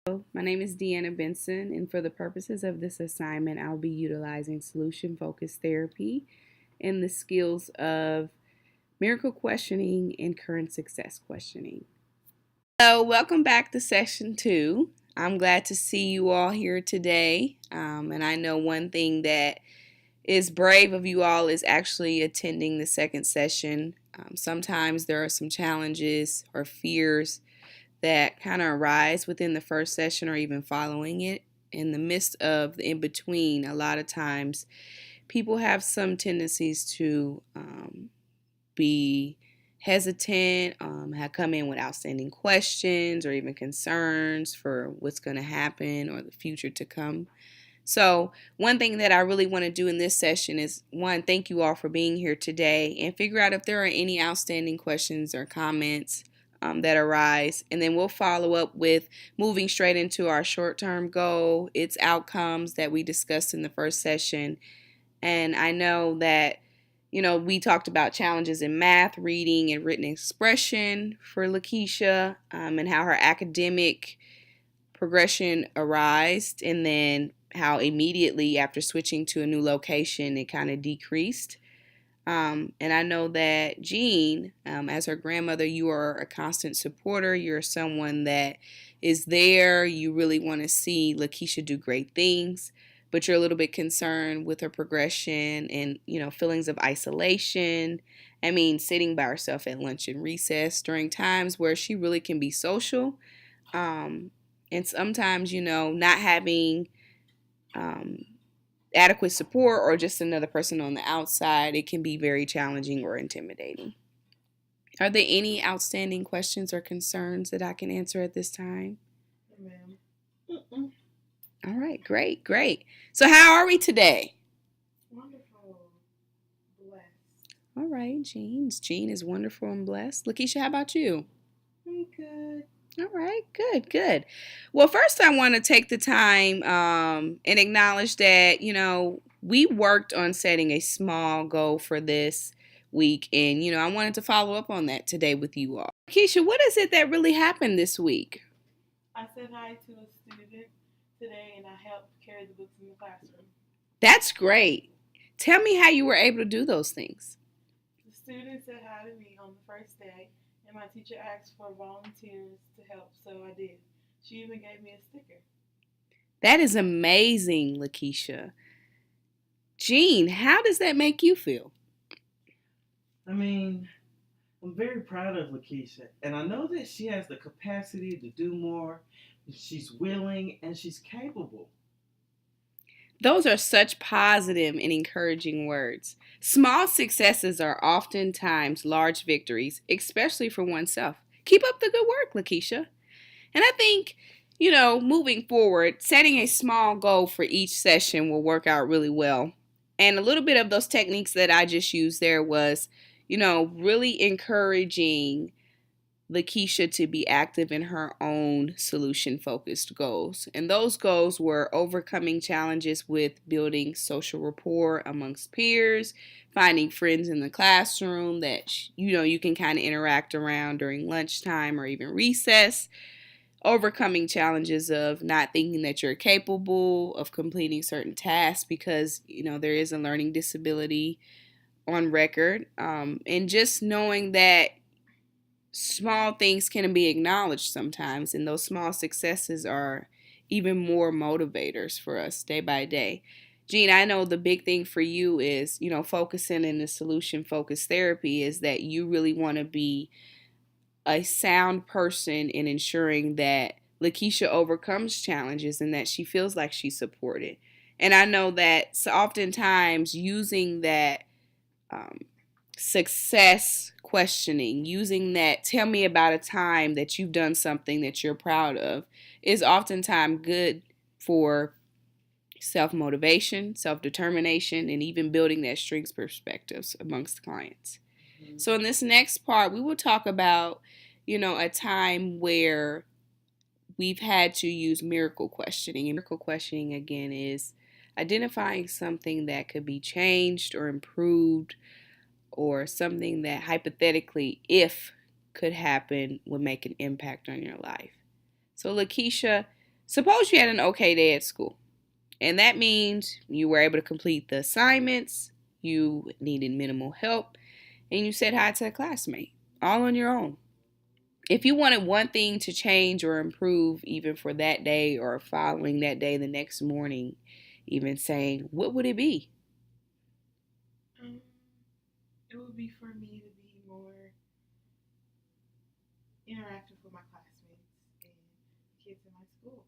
My name is Deanna Benson, and for the purposes of this assignment, I'll be utilizing solution focused therapy and the skills of miracle questioning and current success questioning. So, welcome back to session 2. I'm glad to see you all here today. And I know one thing that is brave of you all is actually attending the second session. Sometimes there are some challenges or fears that kind of arise within the first session or even following it. In the midst of the in between, a lot of times people have some tendencies to be hesitant, have come in with outstanding questions or even concerns for what's going to happen or the future to come. So, one thing that I really want to do in this session is one, thank you all for being here today and figure out if there are any outstanding questions or comments that arise. And then we'll follow up with moving straight into our short term goal, its outcomes that we discussed in the first session. And I know that, we talked about challenges in math, reading, and written expression for Lakeisha, and how her academic progression arose, and then how immediately after switching to a new location it kind of decreased. And I know that Jean, as her grandmother, you are a constant supporter. You're someone that is there. You really want to see Lakeisha do great things, but you're a little bit concerned with her progression and, feelings of isolation. I mean, sitting by herself at lunch and recess during times where she really can be social. And sometimes, not having adequate support or just another person on the outside, it can be very challenging or intimidating. Are there any outstanding questions or concerns that I can answer at this time? No, ma'am. Mm-mm. All right, great. So how are we today? Wonderful. Blessed. All right, Jean is wonderful and blessed. Lakeisha, how about you? I'm good. All right, good. Well, first I want to take the time and acknowledge that, we worked on setting a small goal for this week. And, I wanted to follow up on that today with you all. Keisha, what is it that really happened this week? I said hi to a student today and I helped carry the books in the classroom. That's great. Tell me how you were able to do those things. The student said hi to me on the first day and my teacher asked for volunteers to help, so I did. She even gave me a sticker. That is amazing, Lakeisha. Jean, how does that make you feel? I mean, I'm very proud of Lakeisha, and I know that she has the capacity to do more. She's willing and she's capable. Those are such positive and encouraging words. Small successes are oftentimes large victories, especially for oneself. Keep up the good work, Lakeisha. And I think, moving forward, setting a small goal for each session will work out really well. And a little bit of those techniques that I just used there was, really encouraging Lakeisha to be active in her own solution focused goals. And those goals were overcoming challenges with building social rapport amongst peers, finding friends in the classroom that you can kind of interact around during lunchtime or even recess, overcoming challenges of not thinking that you're capable of completing certain tasks because there is a learning disability on record, and just knowing that small things can be acknowledged sometimes, and those small successes are even more motivators for us day by day. Jean, I know the big thing for you is, focusing in the solution focused therapy is that you really want to be a sound person in ensuring that Lakeisha overcomes challenges and that she feels like she's supported. And I know that so oftentimes using that success questioning, using that tell me about a time that you've done something that you're proud of, is oftentimes good for self-motivation, self-determination, and even building that strengths perspectives amongst clients. Mm-hmm. So in this next part, we will talk about, a time where we've had to use miracle questioning. And miracle questioning, again, is identifying something that could be changed or improved, or something that hypothetically, if could happen, would make an impact on your life. So Lakeisha, Suppose you had an okay day at school, and that means you were able to complete the assignments, you needed minimal help, and you said hi to a classmate, all on your own. If you wanted one thing to change or improve, even for that day or following that day the next morning, even saying, what would it be? It would be for me to be more interactive with my classmates and the kids in my school.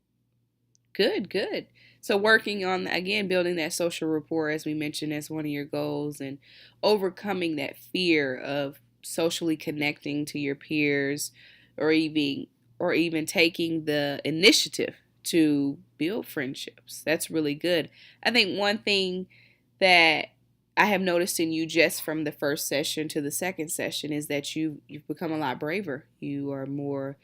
Good, good. So, working on, again, building that social rapport, as we mentioned, as one of your goals, and overcoming that fear of socially connecting to your peers, or even taking the initiative to build friendships. That's really good. I think one thing that I have noticed in you just from the first session to the second session is that you've become a lot braver. You are more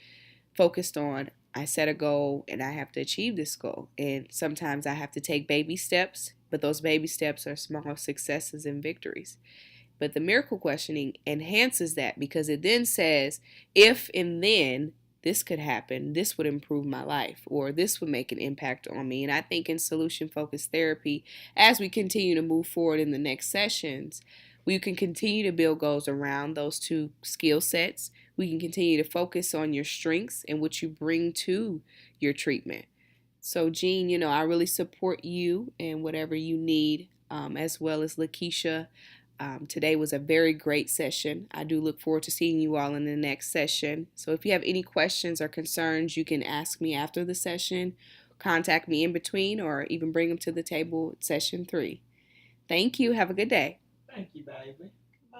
focused on, I set a goal and I have to achieve this goal. And sometimes I have to take baby steps, but those baby steps are small successes and victories. But the miracle questioning enhances that because it then says, if and then this could happen, this would improve my life, or this would make an impact on me. And I think in solution focused therapy, as we continue to move forward in the next sessions, we can continue to build goals around those two skill sets. We can continue to focus on your strengths and what you bring to your treatment. So, Jean, I really support you and whatever you need, as well as Lakeisha. Today was a very great session. I do look forward to seeing you all in the next session. So if you have any questions or concerns, you can ask me after the session, contact me in between, or even bring them to the table at session 3. Thank you. Have a good day. Thank you, baby. Bye.